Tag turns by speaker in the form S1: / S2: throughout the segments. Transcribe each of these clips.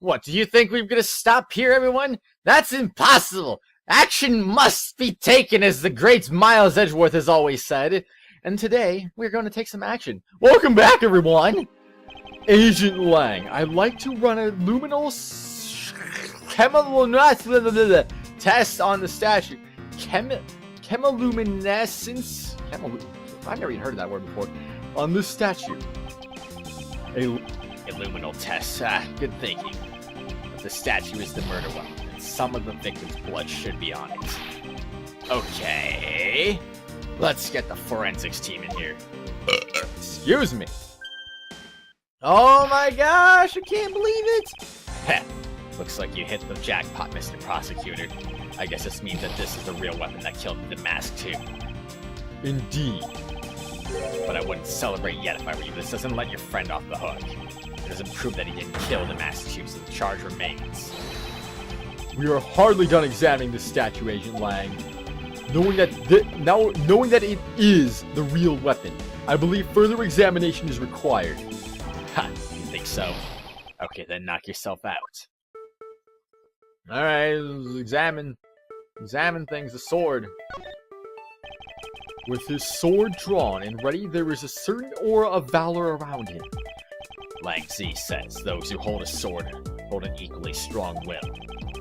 S1: What, do you think we're gonna stop here, everyone? That's impossible! Action must be taken, as the great Miles Edgeworth has always said. And today, we're going to take some action. Welcome back, everyone! Agent Lang, I'd like to run a luminal test on the statue. Chemiluminescence? I've never even heard of that word before. On this statue. A luminal test. Good thinking. But the statue is the murder weapon, and some of the victim's blood should be on it. Okay. Let's get the forensics team in here. Excuse me. Oh my gosh, I can't believe it! Heh. Looks like you hit the jackpot, Mr. Prosecutor. I guess this means that this is the real weapon that killed the mask too. Indeed. But I wouldn't celebrate yet if I were you. This doesn't let your friend off the hook. It doesn't prove that he didn't kill the masked chief, so the charge remains. We are hardly done examining this statue, Agent Lang. Knowing that it is the real weapon, I believe further examination is required. Ha, you think so? Okay, then knock yourself out. Alright, examine things. The sword. With his sword drawn and ready, there is a certain aura of valor around him. Lang Zi says those who hold a sword hold an equally strong will.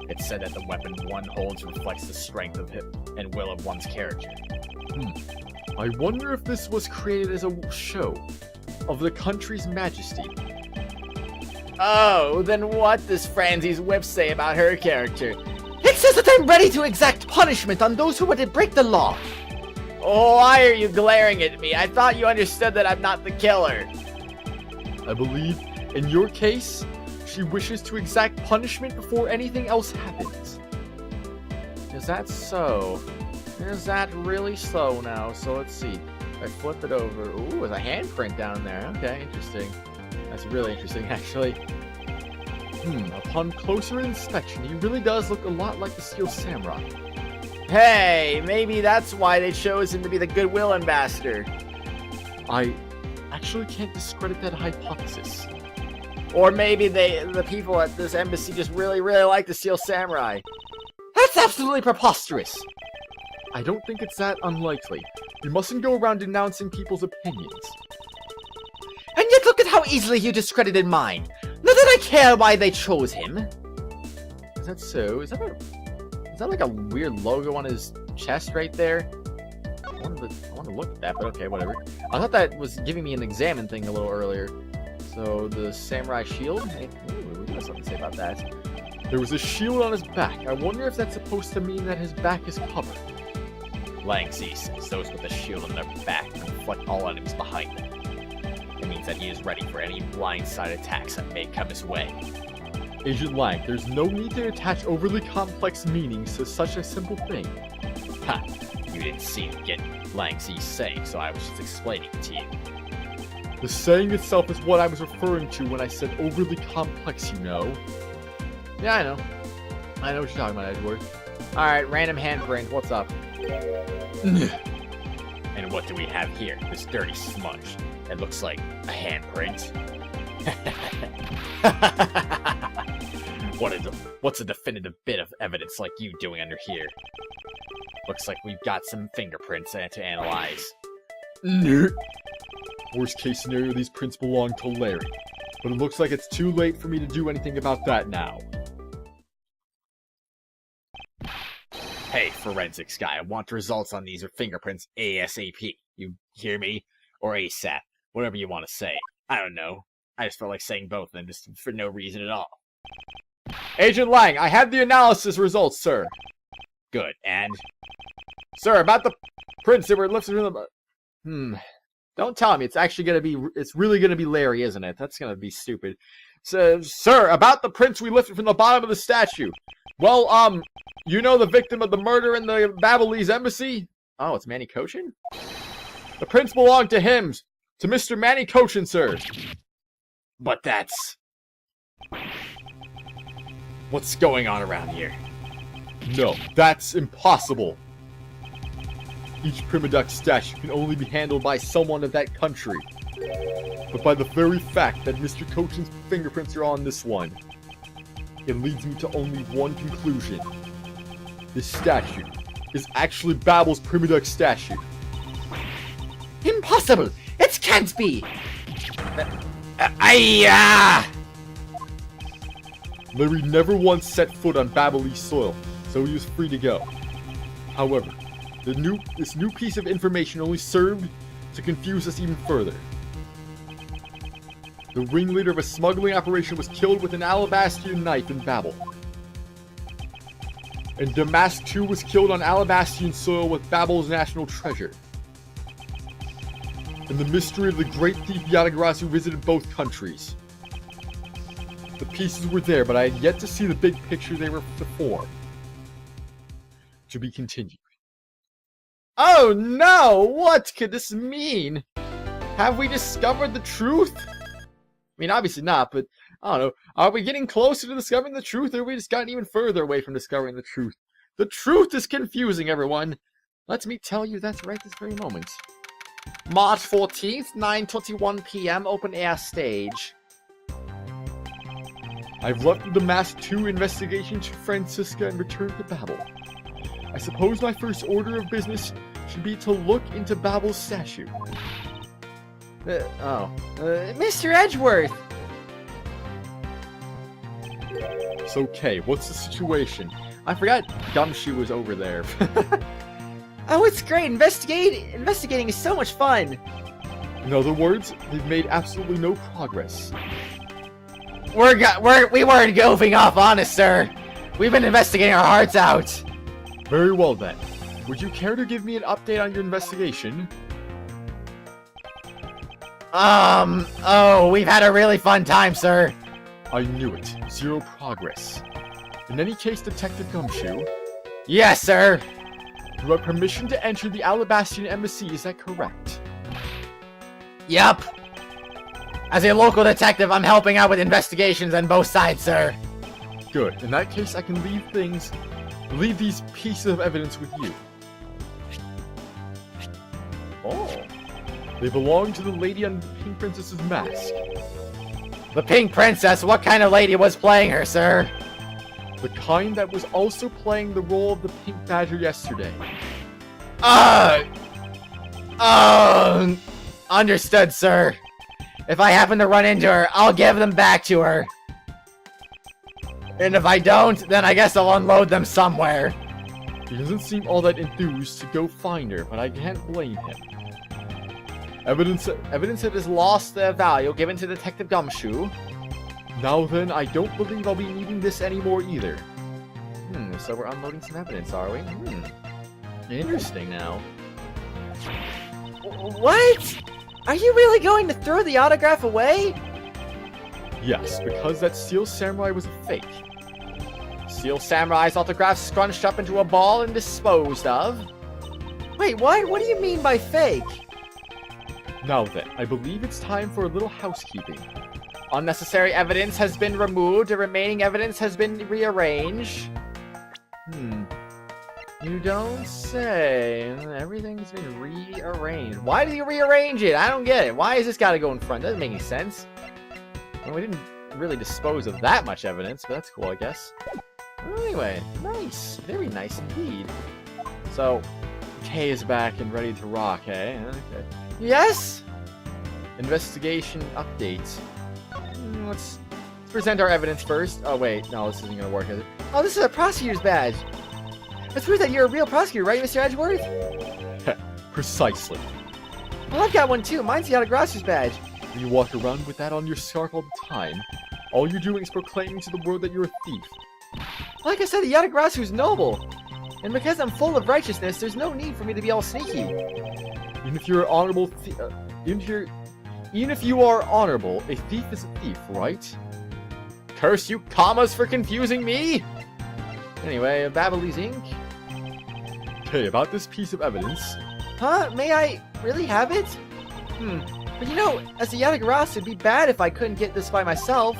S1: It's said that the weapon one holds reflects the strength of him and will of one's character. I wonder if this was created as a show of the country's majesty. Oh, then what does Franzi's whip say about her character? It says that I'm ready to exact punishment on those who would break the law. Oh, why are you glaring at me? I thought you understood that I'm not the killer. I believe, in your case, she wishes to exact punishment before anything else happens. Is that so? Is that really so now? So let's see. I flip it over. Ooh, there's a handprint down there. Okay, interesting. That's really interesting, actually. Upon closer inspection, he really does look a lot like the Steel Samurai. Hey, maybe that's why they chose him to be the Goodwill Ambassador. I actually can't discredit that hypothesis. Or maybe the people at this embassy just really like the Steel Samurai. That's absolutely preposterous! I don't think it's that unlikely. You mustn't go around denouncing people's opinions. And yet look at how easily you discredited mine! Not that I care why they chose him! Is that so? Is that like a weird logo on his chest right there? I wanted to look at that, but okay, whatever. I thought that was giving me an examine thing a little earlier. So, the samurai shield? Hey, ooh, we do have something to say about that. There was a shield on his back. I wonder if that's supposed to mean that his back is covered. Lang Zi says those with a shield on their back reflect all enemies behind them. It means that he is ready for any blindside attacks that may come his way. Agent Lang, there's no need to attach overly complex meanings to such a simple thing. Ha! You didn't seem to get Lang Zi's saying, so I was just explaining it to you. The saying itself is what I was referring to when I said overly complex, you know. Yeah, I know. I know what you're talking about, Edgeworth. Alright, random handprint, what's up? And what do we have here? This dirty smudge. It looks like a handprint. What's a definitive bit of evidence like you doing under here? Looks like we've got some fingerprints to analyze. Worst case scenario, these prints belong to Larry. But it looks like it's too late for me to do anything about that now. Hey, forensics guy, I want results on these fingerprints ASAP. You hear me? Or ASAP. Whatever you want to say. I don't know. I just felt like saying both of them just for no reason at all. Agent Lang, I have the analysis results, sir. Good, and? Sir, about the prints that were lifted from the... Don't tell me, it's really gonna be Larry, isn't it? That's gonna be stupid. So, sir, about the prints we lifted from the bottom of the statue. Well, you know the victim of the murder in the Babylese embassy? Oh, it's Manny Kochin? The prints belong to him. To Mr. Manny Kochin, sir. But that's... What's going on around here? No, that's impossible. Each Prima Duck statue can only be handled by someone of that country. But by the very fact that Mr. Kochin's fingerprints are on this one,
S2: it leads me to only one conclusion. This statue is actually Babel's Primidex statue.
S1: Impossible! It can't be!
S2: Larry never once set foot on Babel soil, so he was free to go. However, this new piece of information only served to confuse us even further. The ringleader of a smuggling operation was killed with an Alabastian knife in Babel. And Damask too was killed on Alabastian soil with Babel's national treasure. And the mystery of the great thief Yatagarasu visited both countries. The pieces were there, but I had yet to see the big picture they were to form. To be continued.
S1: Oh no! What could this mean? Have we discovered the truth? I mean, obviously not, but I don't know. Are we getting closer to discovering the truth, or have we just gotten even further away from discovering the truth? The truth is confusing, everyone. Let me tell you that's right this very moment. March 14th, 9:21 p.m., open air stage.
S2: I've left the Mask 2 investigation to Francisca and returned to Babel. I suppose my first order of business should be to look into Babel's statue.
S1: Mr. Edgeworth!
S2: It's okay, what's the situation? I forgot Gumshoe was over there.
S1: Oh, it's great! Investigating is so much fun!
S2: In other words, they've made absolutely no progress.
S1: We weren't goofing off, honest, sir! We've been investigating our hearts out!
S2: Very well then. Would you care to give me an update on your investigation?
S1: We've had a really fun time, sir.
S2: I knew it. Zero progress. In any case, Detective Gumshoe...
S1: Yes, sir.
S2: You have permission to enter the Alabastian Embassy, is that correct?
S1: Yup. As a local detective, I'm helping out with investigations on both sides, sir.
S2: Good. In that case, I can leave these pieces of evidence with you. Oh. They belong to the lady on the Pink Princess's mask.
S1: The Pink Princess? What kind of lady was playing her, sir?
S2: The kind that was also playing the role of the Pink Badger yesterday.
S1: Understood, sir. If I happen to run into her, I'll give them back to her. And if I don't, then I guess I'll unload them somewhere.
S2: He doesn't seem all that enthused to go find her, but I can't blame him.
S1: Evidence that has lost their value given to Detective Gumshoe.
S2: Now then, I don't believe I'll be needing this anymore either.
S1: So we're unloading some evidence, are we? Interesting now. What? Are you really going to throw the autograph away?
S2: Yes, because that Steel Samurai was a fake.
S1: Steel Samurai's autograph scrunched up into a ball and disposed of? Wait, what? What do you mean by fake?
S2: Now then, I believe it's time for a little housekeeping.
S1: Unnecessary evidence has been removed, the remaining evidence has been rearranged. You don't say. Everything's been rearranged. Why did you rearrange it? I don't get it. Why has this got to go in front? Doesn't make any sense. Well, we didn't really dispose of that much evidence, but that's cool, I guess. Well, anyway, nice. Very nice indeed. So, Kay is back and ready to rock, eh? Okay. Yes? Investigation update. Let's present our evidence first. Oh, wait. No, this isn't going to work, is it? Oh, this is a prosecutor's badge. Let's prove that you're a real prosecutor, right, Mr. Edgeworth?
S2: Precisely.
S1: Well, I've got one too. Mine's the Yatagrasu's badge.
S2: You walk around with that on your scarf all the time. All you're doing is proclaiming to the world that you're a thief.
S1: Like I said, the Yatagrasu's noble. And because I'm full of righteousness, there's no need for me to be all sneaky.
S2: Even if you're an honorable even if you are honorable, a thief is a thief, right?
S1: Curse you commas for confusing me! Anyway, Babelese ink.
S2: Okay, about this piece of evidence.
S1: Huh? May I really have it? But you know, as a Yatagarasu, it'd be bad if I couldn't get this by myself.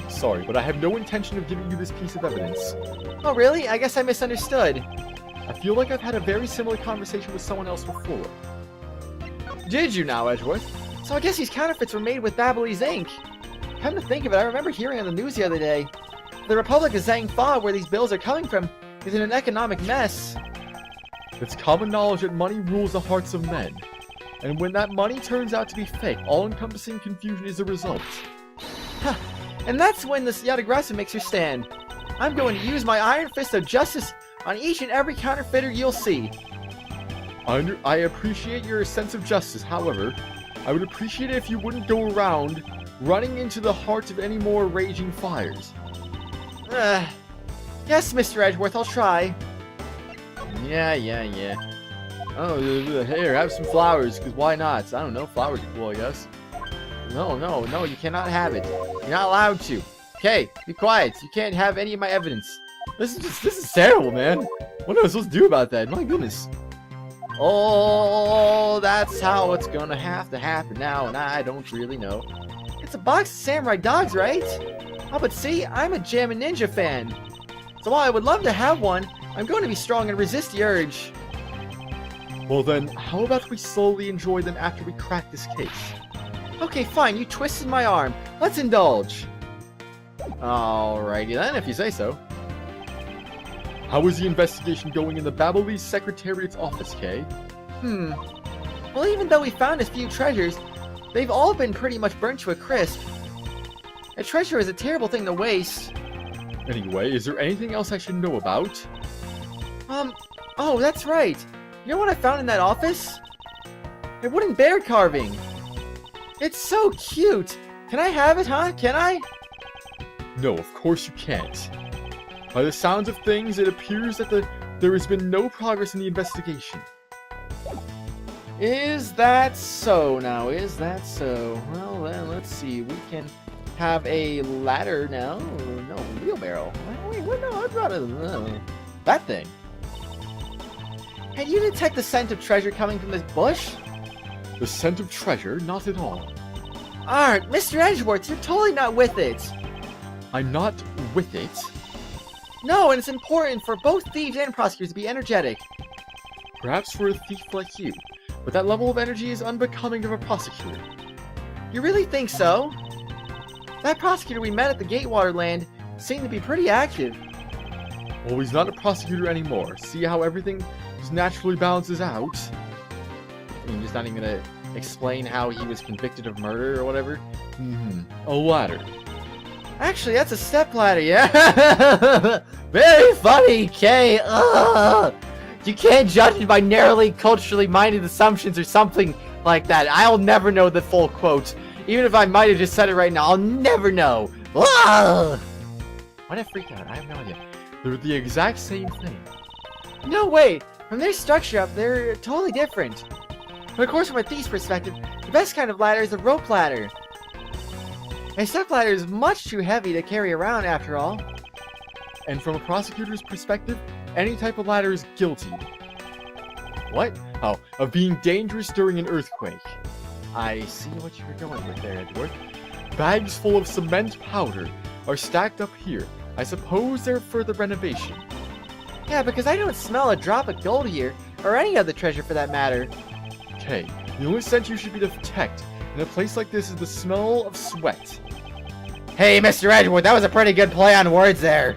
S2: Sorry, but I have no intention of giving you this piece of evidence.
S1: Oh, really? I guess I misunderstood.
S2: I feel like I've had a very similar conversation with someone else before.
S1: Did you now, Edgeworth? So I guess these counterfeits were made with Babelese ink. Come to think of it, I remember hearing on the news the other day. The Republic of Zhangfa, where these bills are coming from, is in an economic mess.
S2: It's common knowledge that money rules the hearts of men. And when that money turns out to be fake, all-encompassing confusion is the result.
S1: And that's when this Yatagrasu makes her stand. I'm going to use my Iron Fist of Justice on each and every counterfeiter you'll see.
S2: I appreciate your sense of justice, however, I would appreciate it if you wouldn't go around running into the heart of any more raging fires.
S1: Yes, Mr. Edgeworth, I'll try.
S2: Yeah. Oh, here, have some flowers, because why not? I don't know, flowers are cool, I guess. No, you cannot have it. You're not allowed to. Okay, be quiet. You can't have any of my evidence. This is terrible, man. What am I supposed to do about that? My goodness. Oh, that's how it's gonna have to happen now, and I don't really know.
S1: It's a box of samurai dogs, right? Oh, but see, I'm a Jammin' Ninja fan. So while I would love to have one, I'm going to be strong and resist the urge.
S2: Well then, how about we slowly enjoy them after we crack this case?
S1: Okay, fine, you twisted my arm. Let's indulge. Alrighty then, if you say so.
S2: How is the investigation going in the Babylese Secretariat's office, Kay?
S1: Well, even though we found a few treasures, they've all been pretty much burnt to a crisp. A treasure is a terrible thing to waste.
S2: Anyway, is there anything else I should know about?
S1: Oh, that's right. You know what I found in that office? A wooden bear carving. It's so cute. Can I have it, huh? Can I?
S2: No, of course you can't. By the sounds of things, it appears that there has been no progress in the investigation.
S1: Is that so now? Is that so? Well, then, let's see. We can have a ladder now. No, wheelbarrow. Wait, no, I'd rather... that thing. Can you detect the scent of treasure coming from this bush?
S2: The scent of treasure? Not at all.
S1: Alright, Mr. Edgeworth, you're totally not with it.
S2: I'm not with it.
S1: No, and it's important for both thieves and prosecutors to be energetic.
S2: Perhaps for a thief like you, but that level of energy is unbecoming of a prosecutor.
S1: You really think so? That prosecutor we met at the Gatewater land seemed to be pretty active.
S2: Well, he's not a prosecutor anymore. See how everything just naturally balances out?
S1: You're just not even gonna explain how he was convicted of murder or whatever?
S2: A ladder.
S1: Actually, that's a stepladder, yeah? Very funny, Kay. Ugh. You can't judge it by narrowly culturally minded assumptions or something like that. I'll never know the full quote. Even if I might have just said it right now, I'll never know. Ugh. Why'd I freak out? I have no idea.
S2: They're the exact same thing.
S1: No, wait. From their structure up, they're totally different. But of course, from a thief's perspective, the best kind of ladder is a rope ladder. A step ladder is much too heavy to carry around, after all.
S2: And from a prosecutor's perspective, any type of ladder is guilty. What? Oh, of being dangerous during an earthquake. I see what you were going with there, Edgeworth. Bags full of cement powder are stacked up here. I suppose they're for the renovation.
S1: Yeah, because I don't smell a drop of gold here, or any other treasure for that matter.
S2: Okay, the only scent you should be detect in a place like this is the smell of sweat.
S1: Hey, Mr. Edgeworth, that was a pretty good play on words there.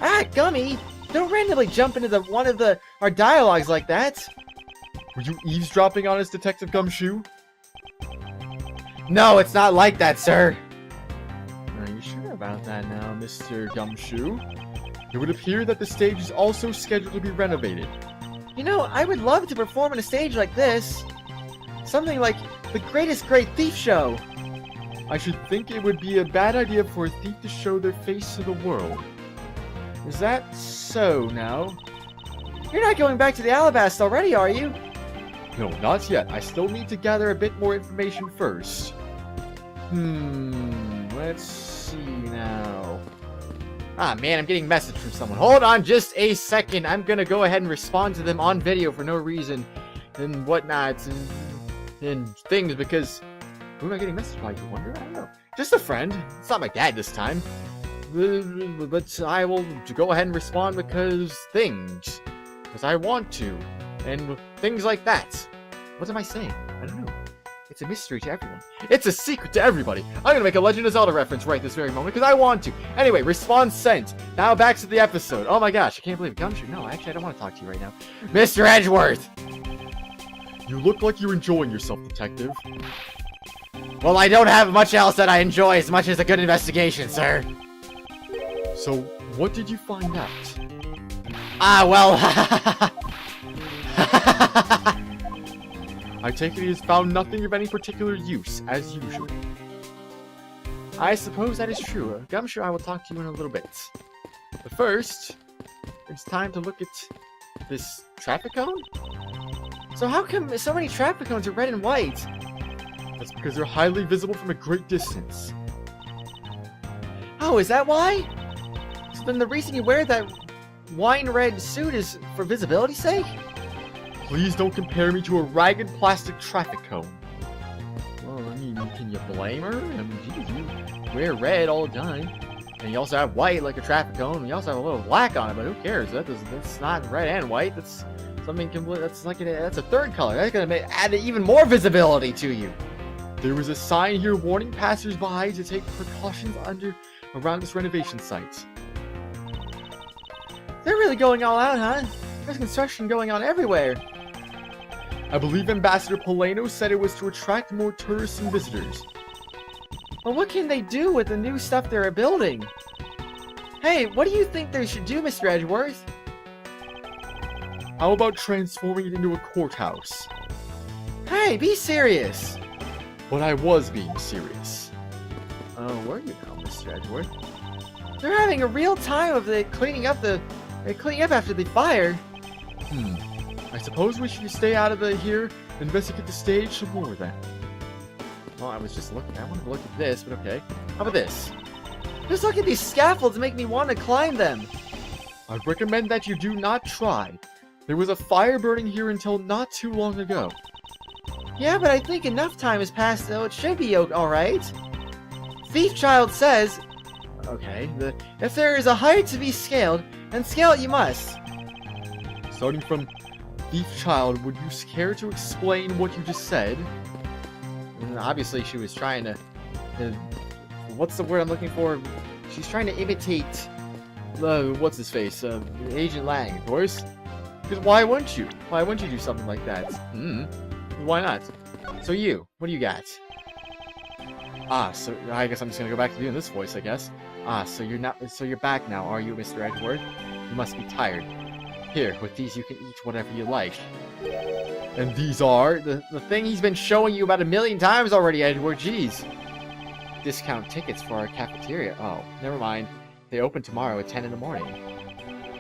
S1: Ah, Gummy, don't randomly jump into our dialogues like that.
S2: Were you eavesdropping on us, Detective Gumshoe?
S1: No, it's not like that, sir.
S2: Are you sure about that now, Mr. Gumshoe? It would appear that the stage is also scheduled to be renovated.
S1: You know, I would love to perform on a stage like this. Something like the Greatest Great Thief Show.
S2: I should think it would be a bad idea for a thief to show their face to the world.
S1: Is that so now? You're not going back to the Alabasta already, are you?
S2: No, not yet. I still need to gather a bit more information first.
S1: Let's see now. Ah, man, I'm getting a message from someone. Hold on just a second. I'm gonna go ahead and respond to them on video for no reason and whatnot and things because... Who am I getting a message by, you wonder? I don't know. Just a friend. It's not my dad this time. But I will go ahead and respond because things. Because I want to. And things like that. What am I saying? I don't know.
S2: It's a mystery to everyone. It's a secret to everybody. I'm gonna make a Legend of Zelda reference right this very moment, because I want to. Anyway, response sent. Now back to the episode. Oh my gosh, I can't believe it. Gumshoe, no, actually, I don't want to talk to you right now. Mr. Edgeworth! You look like you're enjoying yourself, detective.
S1: Well, I don't have much else that I enjoy as much as a good investigation, sir.
S2: So, what did you find out?
S1: Well,
S2: I take it he has found nothing of any particular use, as usual. I suppose that is true. Gumshoe, I will talk to you in a little bit. But first, it's time to look at this traffic cone?
S1: so how come so many traffic cones are red and white?
S2: That's because they're highly visible from a great distance.
S1: Oh, is that why? So then the reason you wear that wine red suit is for visibility's sake?
S2: Please don't compare me to a ragged plastic traffic cone. Well, I mean, can you blame her? I mean, geez, you wear red all the time. And you also have white like a traffic cone. And you also have a little black on it, but who cares? That's not red and white. That's something complete. That's a third color. That's gonna add even more visibility to you. There was a sign here warning passers-by to take precautions around this renovation site.
S1: They're really going all out, huh? There's construction going on everywhere.
S2: I believe Ambassador Polano said it was to attract more tourists and visitors.
S1: Well, what can they do with the new stuff they're building? Hey, what do you think they should do, Mr. Edgeworth?
S2: How about transforming it into a courthouse?
S1: Hey, be serious.
S2: But I was being serious.
S1: Oh, were you now, Mr. Edgeworth? They're having a real time of cleaning up after the fire.
S2: I suppose we should stay out of here, investigate the stage some more then. Well, I wanted to look at this, but okay. How about this?
S1: Just look at these scaffolds make me want to climb them.
S2: I recommend that you do not try. There was a fire burning here until not too long ago.
S1: Yeah, but I think enough time has passed, so it should be alright. Thief Child says, okay, if there is a height to be scaled, then scale it you must.
S2: Starting from Thief Child, would you care to explain what you just said?
S1: And obviously, she was trying to what's the word I'm looking for? She's trying to imitate what's his face, Agent Lang, of course. Because why wouldn't you? Why wouldn't you do something like that? Why not? So what do you got? So I guess I'm just gonna go back to doing this voice, I guess. So you're back now, are you, Mr. Edgeworth? You must be tired. Here, with these you can eat whatever you like. And these are the thing he's been showing you about 1,000,000 times already, Edgeworth. Jeez. Discount tickets for our cafeteria. Oh, never mind. They open tomorrow at 10 in the morning.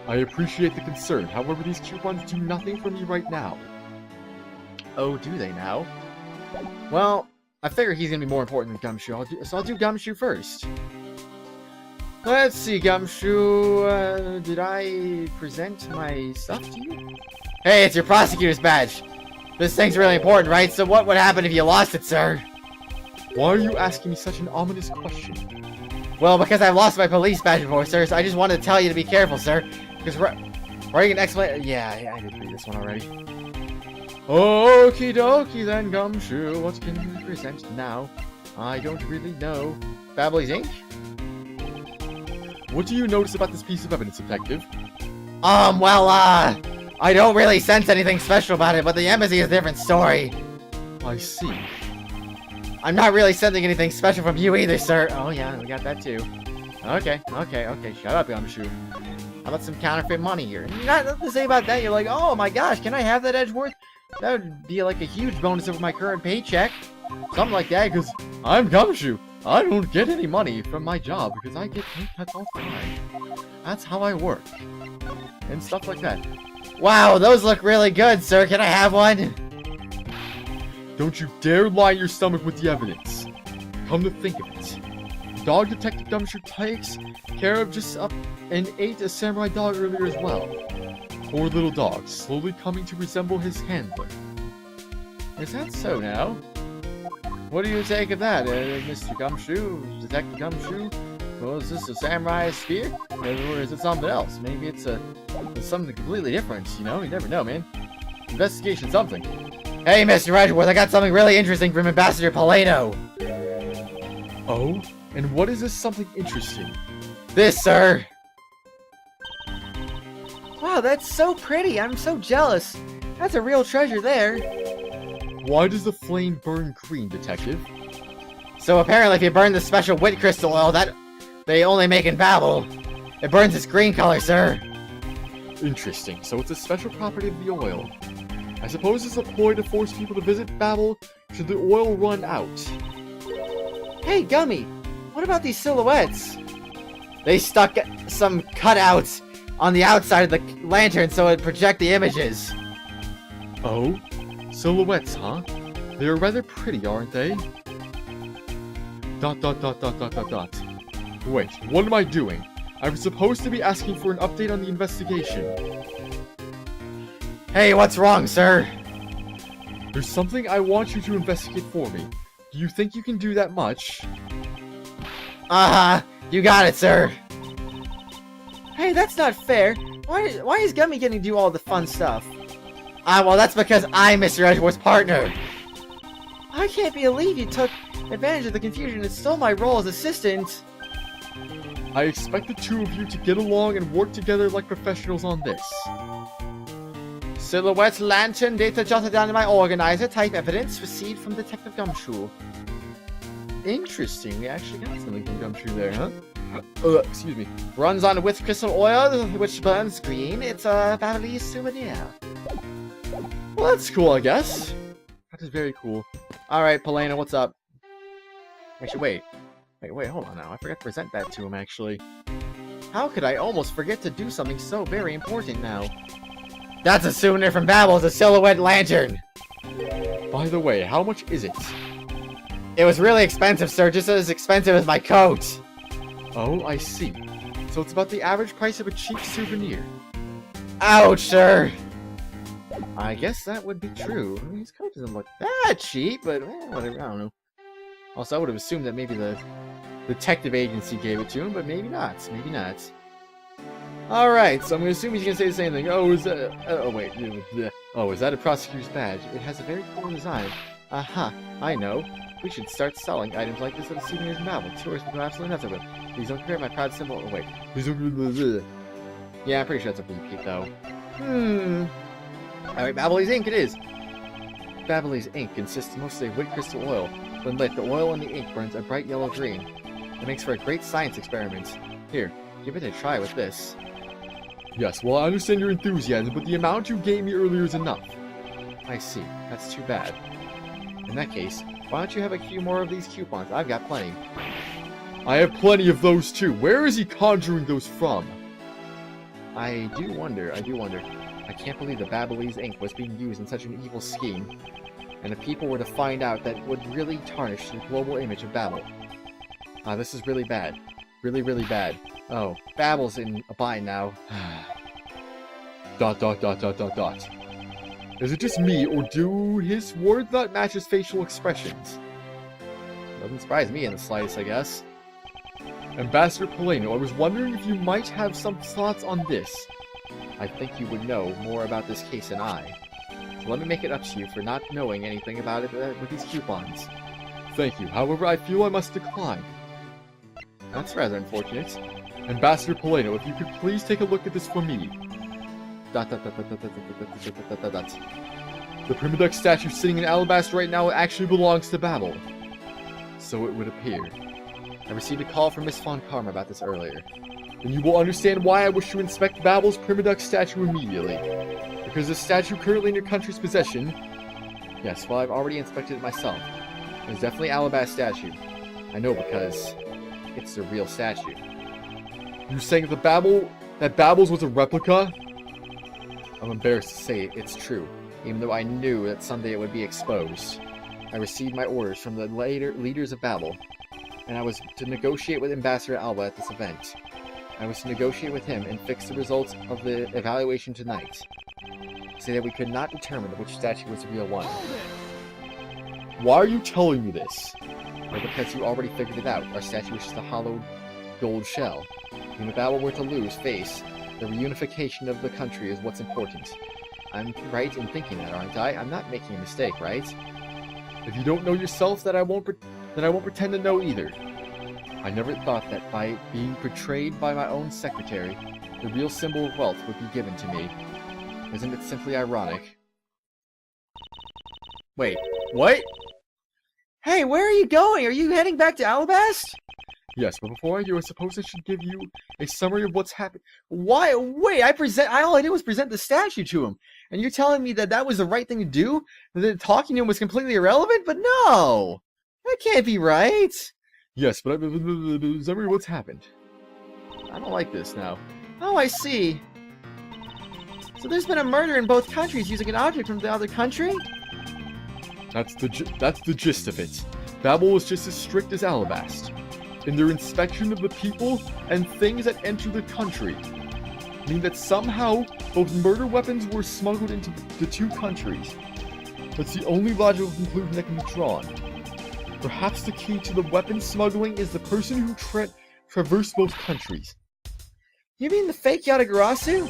S2: I appreciate the concern. However, these coupons do nothing for me right now.
S1: Oh, do they now? Well, I figure he's gonna be more important than Gumshoe. I'll do Gumshoe first. Let's see, Gumshoe. Did I present my stuff to you? Hey, it's your prosecutor's badge. This thing's really important, right? So what would happen if you lost it, sir?
S2: Why are you asking me such an ominous question?
S1: Well, because I've lost my police badge before, sir, so I just wanted to tell you to be careful, sir. Because writing an explanation... Yeah, I did read this one already. Okie dokie then, Gumshoe. What can you present now? I don't really know. Babbly's Ink?
S2: What do you notice about this piece of evidence, detective?
S1: I don't really sense anything special about it, but the embassy is a different story.
S2: I see.
S1: I'm not really sensing anything special from you either, sir. Oh yeah, we got that too. Okay. Shut up, Gumshoe. How about some counterfeit money here? Nothing to say about that. You're like, oh my gosh, can I have that, Edgeworth? That would be like a huge bonus over my current paycheck. Something like that, because
S2: I'm Gumshoe. I don't get any money from my job because I get pay cuts all the time. That's how I work. And stuff like that.
S1: Wow, those look really good, sir. Can I have one?
S2: Don't you dare line your stomach with the evidence. Come to think of it, Dog Detective Gumshoe takes care of just up and ate a samurai dog earlier as well. Poor little dog, slowly coming to resemble his handler.
S1: Is that so now? What do you take of that, Mr. Gumshoe? Detective Gumshoe? Well, is this a samurai spear? Or is it something else? Maybe it's something completely different, you know? You never know, man. Investigation something. Hey, Mr. Edgeworth, I got something really interesting from Ambassador Polino.
S2: Oh? And what is this something interesting?
S1: This, sir. Wow, that's so pretty. I'm so jealous. That's a real treasure there.
S2: Why does the flame burn green, Detective?
S1: So apparently if you burn the special wit crystal oil that they only make in Babel, it burns its green color, sir.
S2: Interesting. So it's a special property of the oil. I suppose it's a ploy to force people to visit Babel should the oil run out.
S1: Hey, Gummy, what about these silhouettes? They stuck some cutouts on the outside of the lantern so it'd project the images.
S2: Oh? Silhouettes, huh? They are rather pretty, aren't they? ... Wait, what am I doing? I was supposed to be asking for an update on the investigation.
S1: Hey, what's wrong, sir?
S2: There's something I want you to investigate for me. Do you think you can do that much?
S1: Uh-huh. You got it, sir. Hey, that's not fair. Why is Gummy getting to do all the fun stuff? Well, that's because I'm Mr. Edgeworth's partner. I can't believe you took advantage of the confusion and stole my role as assistant.
S2: I expect the two of you to get along and work together like professionals on this.
S1: Silhouette lantern data jotted down in my organizer. Type evidence received from Detective Gumshoe.
S2: Interesting, we actually got something from Gumshoe there, huh? Excuse me.
S1: Runs on with crystal oil, which burns green. It's a Babylese souvenir.
S2: Well, that's cool, I guess. That is very cool.
S1: Alright, Polino, what's up? Actually, wait, hold on now. I forgot to present that to him, actually. How could I almost forget to do something so very important now? That's a souvenir from Babel. It's a silhouette lantern.
S2: By the way, how much is it?
S1: It was really expensive, sir. Just as expensive as my coat.
S2: Oh, I see. So it's about the average price of a cheap souvenir.
S1: Ouch, sir. I guess that would be true. I mean, his coat doesn't look that cheap, but whatever. I don't know. Also, I would have assumed that maybe the detective agency gave it to him, but maybe not. Maybe not. Alright, so I'm going to assume he's going to say the same thing. Oh, is that... oh, wait. Oh, is that a prosecutor's badge? It has a very cool design. Aha, I know. We should start selling items like this at the souvenirs in Babel. Tourists will go absolutely nuts over it. Please don't compare my proud symbol... Oh, wait. Yeah, I'm pretty sure that's a repeat, though. Alright, Babylese ink it is. Babylese ink consists mostly of wit crystal oil. When lit, the oil in the ink burns a bright yellow-green. It makes for a great science experiment. Here, give it a try with this.
S2: Yes, well, I understand your enthusiasm, but the amount you gave me earlier is enough.
S1: I see. That's too bad. In that case, why don't you have a few more of these coupons? I've got plenty.
S2: I have plenty of those too. Where is he conjuring those from?
S1: I do wonder. I can't believe the Babylese ink was being used in such an evil scheme. And if people were to find out, that would really tarnish the global image of Babel. This is really bad. Really, really bad. Oh, Babel's in a bind now. ...
S2: Is it just me, or do his words not match his facial expressions?
S1: Doesn't surprise me in the slightest, I guess.
S2: Ambassador Polino, I was wondering if you might have some thoughts on this.
S1: I think you would know more about this case than I. So let me make it up to you for not knowing anything about it with these coupons.
S2: Thank you. However, I feel I must decline.
S1: That's rather unfortunate.
S2: Ambassador Polino, if you could please take a look at this for me. The Primiduck statue sitting in Alabaster right now actually belongs to Babel. So it would appear.
S1: I received a call from Miss Von Karma about this earlier.
S2: Then you will understand why I wish to inspect Babel's Primiduck statue immediately. Because the statue currently in your country's possession... Yes, well, I've already inspected it myself. It's definitely Alabaster statue. I know because it's the real statue. You're saying that Babel's was a replica? I'm embarrassed to say it's true, even though I knew that someday it would be exposed. I received my orders from the leaders of Babel, and I was to negotiate with Ambassador Alba at this event. I was to negotiate with him and fix the results of the evaluation tonight. Say that we could not determine which statue was the real one. Why are you telling me this? Well, because you already figured it out. Our statue is just a hollow gold shell. And if Babel were to lose face, the reunification of the country is what's important. I'm right in thinking that, aren't I? I'm not making a mistake, right? If you don't know yourself, then I won't pretend to know either. I never thought that by being portrayed by my own secretary, the real symbol of wealth would be given to me. Isn't it simply ironic?
S1: Wait, what? Hey, where are you going? Are you heading back to Alabast?
S2: Yes, but before I do, I suppose I should give you a summary of what's happened.
S1: Why? Wait, all I did was present the statue to him. And you're telling me that that was the right thing to do? That talking to him was completely irrelevant? But no! That can't be right!
S2: Yes, but summary of what's happened.
S1: I don't like this now. Oh, I see. So there's been a murder in both countries using an object from the other country?
S2: That's the gist of it. Babel was just as strict as Alabast in their inspection of the people and things that enter the country. Meaning that somehow both murder weapons were smuggled into the two countries. That's the only logical conclusion that can be drawn. Perhaps the key to the weapon smuggling is the person who traversed both countries.
S1: You mean the fake Yatagarasu?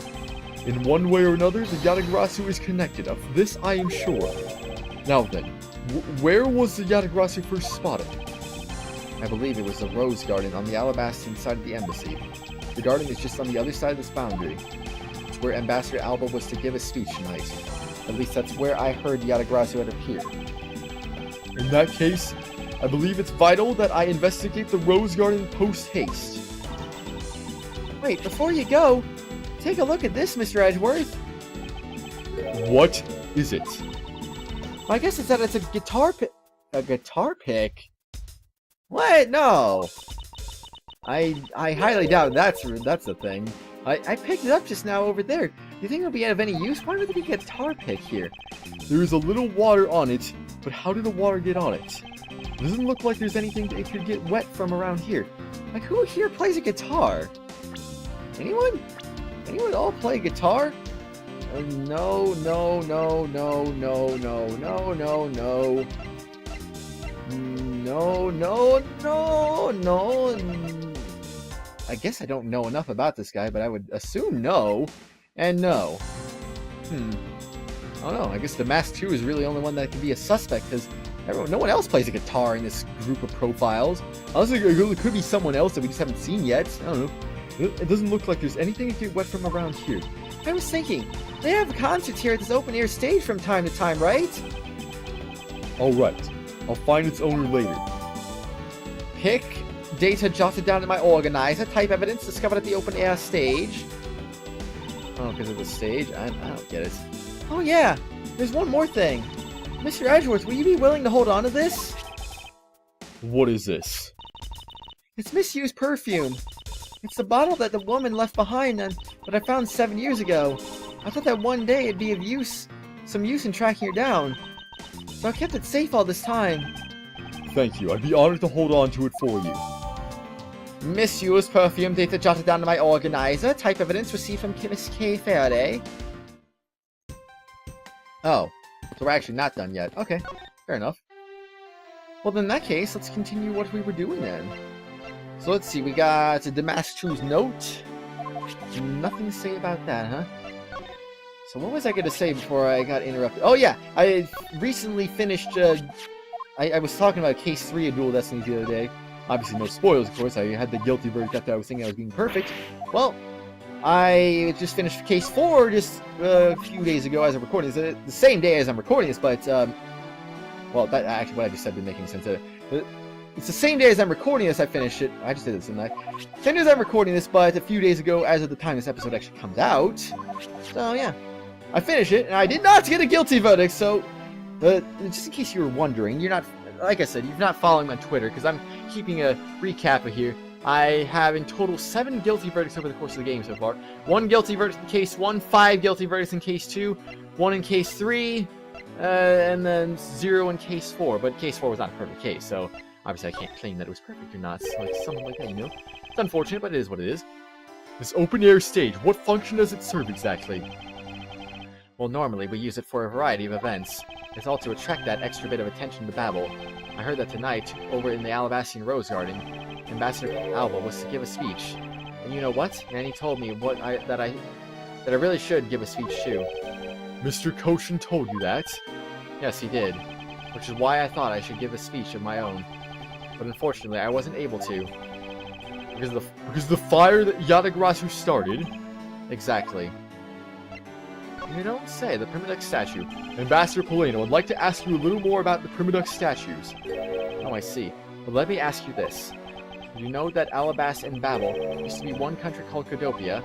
S2: In one way or another, the Yatagarasu is connected. Of this I am sure. Now then, where was the Yatagarasu first spotted?
S1: I believe it was the Rose Garden on the Alabastan side of the embassy. The garden is just on the other side of this boundary. It's where Ambassador Alba was to give a speech tonight. At least that's where I heard Yatagarasu had appeared.
S2: In that case, I believe it's vital that I investigate the Rose Garden post-haste.
S1: Wait, before you go, take a look at this, Mr. Edgeworth.
S2: What is it?
S1: I guess it's that it's a guitar pick. A guitar pick? What? No. I highly doubt that's a thing. I picked it up just now over there. Do you think it'll be of any use? Why would there be a guitar pick here?
S2: There is a little water on it, but how did the water get on it? It doesn't look like there's anything that it could get wet from around here.
S1: Like, who here plays a guitar? Anyone? Anyone at all play guitar? No. I guess I don't know enough about this guy, but I would assume no, and no. I don't know. I guess the Mask 2 is really the only one that can be a suspect, because no one else plays a guitar in this group of profiles. Honestly, it could be someone else that we just haven't seen yet. I don't know. It doesn't look like there's anything that can get wet from around here. I was thinking, they have concerts here at this open-air stage from time to time, right?
S2: Alright. I'll find its owner later.
S1: Pick data jotted down in my organizer. Type evidence discovered at the open-air stage. Oh, because of the stage? I don't get it. Oh yeah, there's one more thing. Mr. Edgeworth, will you be willing to hold on to this?
S2: What is this?
S1: It's misused perfume. It's the bottle that the woman left behind and that I found 7 years ago. I thought that one day it'd be of some use in tracking her down. So I kept it safe all this time.
S2: Thank you. I'd be honored to hold on to it for you.
S1: Misused perfume data jotted down in my organizer. Type evidence received from Miss K. Faraday. Oh, so we're actually not done yet. Okay, fair enough. Well, then in that case, let's continue what we were doing then. So let's see, we got the Mask 2's note. Nothing to say about that, huh? So what was I going to say before I got interrupted? Oh yeah, I recently finished, I was talking about Case 3 of Dual Destinies the other day. Obviously no spoilers, of course. I had the guilty verdict after I was thinking I was being perfect. Well, I just finished Case 4 just a few days ago as I'm recording this. The same day as I'm recording this, but, well, that actually what I just said didn't make any sense. It's the same day as I'm recording this, I finished it. I just did this, didn't I? Same day as I'm recording this, but a few days ago, as of the time this episode actually comes out. So, yeah. I finished it, and I did not get a guilty verdict, so... just in case you were wondering, you're not... Like I said, you're not following me on Twitter, because I'm keeping a recap of here. I have in total 7 guilty verdicts over the course of the game so far. 1 guilty verdict in Case 1, 5 guilty verdicts in Case 2, 1 in Case 3, and then 0 in Case 4. But Case 4 was not a perfect case, so... Obviously, I can't claim that it was perfect or not, like something like that, you know? It's unfortunate, but it is what it is.
S2: This open-air stage, what function does it serve exactly?
S1: Well, normally, we use it for a variety of events. It's all to attract that extra bit of attention to Babel. I heard that tonight, over in the Alabastian Rose Garden, Ambassador Alba was to give a speech. And you know what? And he told me that I really should give a speech too.
S2: Mr. Koshin told you that?
S1: Yes, he did. Which is why I thought I should give a speech of my own. But unfortunately, I wasn't able to.
S2: Because the fire that Yatagarasu started?
S1: Exactly.
S2: You don't say. The Primaduck statue. Ambassador Polino, I'd like to ask you a little more about the Primaduck statues.
S1: Oh, I see. But let me ask you this. You know that Alabas and Babel used to be one country called Codopia?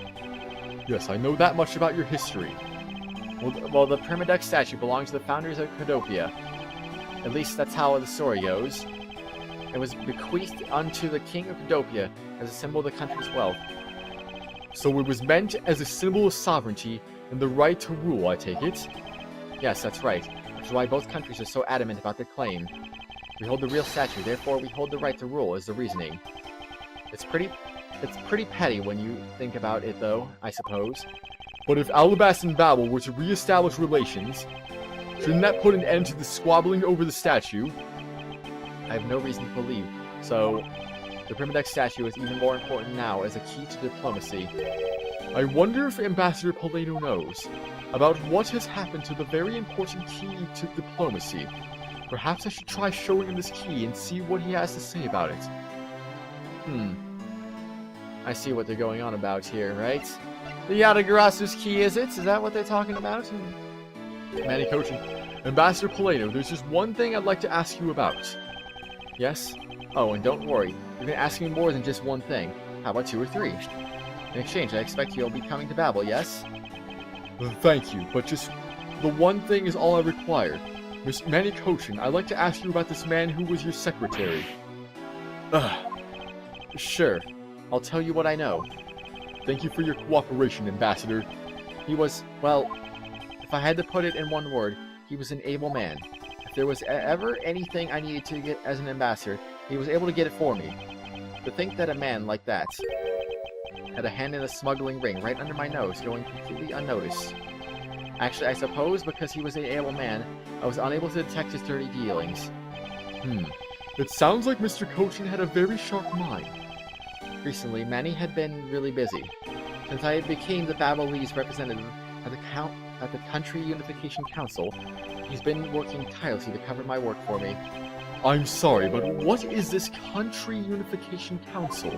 S2: Yes, I know that much about your history.
S1: Well, the Primaduck statue belongs to the founders of Codopia. At least that's how the story goes. It was bequeathed unto the king of Codopia as a symbol of the country's wealth.
S2: So it was meant as a symbol of sovereignty and the right to rule, I take it?
S1: Yes, that's right. Which is why both countries are so adamant about their claim. We hold the real statue, therefore we hold the right to rule, is the reasoning. It's pretty petty when you think about it, though, I suppose.
S2: But if Alabas and Babel were to re-establish relations, shouldn't that put an end to the squabbling over the statue?
S1: I have no reason to believe. So, the Primaduck statue is even more important now as a key to diplomacy.
S2: I wonder if Ambassador Polino knows about what has happened to the very important key to diplomacy. Perhaps I should try showing him this key and see what he has to say about it.
S1: I see what they're going on about here, right? The Yatagarasu's key, is it? Is that what they're talking about?
S2: Manny Koshin, Ambassador Polino, there's just one thing I'd like to ask you about.
S1: Yes? Oh, and don't worry. You're going to ask me more than just one thing. How about 2 or 3? In exchange, I expect you'll be coming to Babel, yes?
S2: Thank you, but just the one thing is all I require. Miss Manny Koshin, I'd like to ask you about this man who was your secretary.
S1: Sure. I'll tell you what I know.
S2: Thank you for your cooperation, Ambassador.
S1: He was, well, if I had to put it in one word, he was an able man. If there was ever anything I needed to get as an ambassador, he was able to get it for me. To think that a man like that had a hand in a smuggling ring right under my nose, going completely unnoticed. Actually, I suppose because he was an able man, I was unable to detect his dirty dealings.
S2: It sounds like Mr. Koshin had a very sharp mind.
S1: Recently, Manny had been really busy. Since I became the Babelese representative at the Country Unification Council, he's been working tirelessly to cover my work for me.
S2: I'm sorry, but what is this Country Unification Council?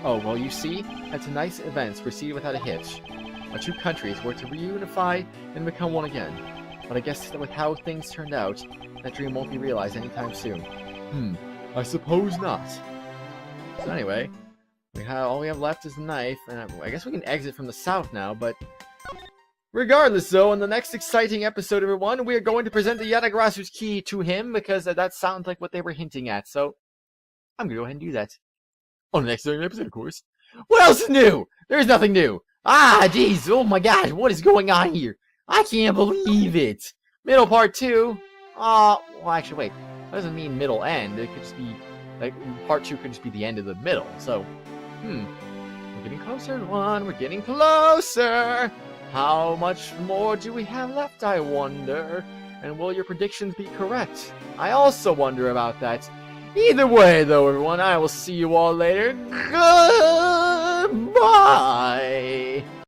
S1: Oh, well, you see, at tonight's events proceeded without a hitch. Our 2 countries were to reunify and become one again. But I guess that with how things turned out, that dream won't be realized anytime soon.
S2: I suppose not.
S1: So anyway, all we have left is the knife, and I guess we can exit from the south now, but... Regardless, though, in the next exciting episode, everyone, we are going to present the Yatagarasu's key to him, because that sounds like what they were hinting at, so... I'm gonna go ahead and do that.
S2: On the next episode, of course.
S1: What else is new? There's nothing new! Ah, jeez, oh my gosh, what is going on here? I can't believe it! Middle part 2? Well, actually, wait. That doesn't mean middle end. It could just be... like, part 2 could just be the end of the middle, so... We're getting closer, everyone. We're getting closer! How much more do we have left, I wonder? And will your predictions be correct? I also wonder about that. Either way, though, everyone, I will see you all later. Goodbye!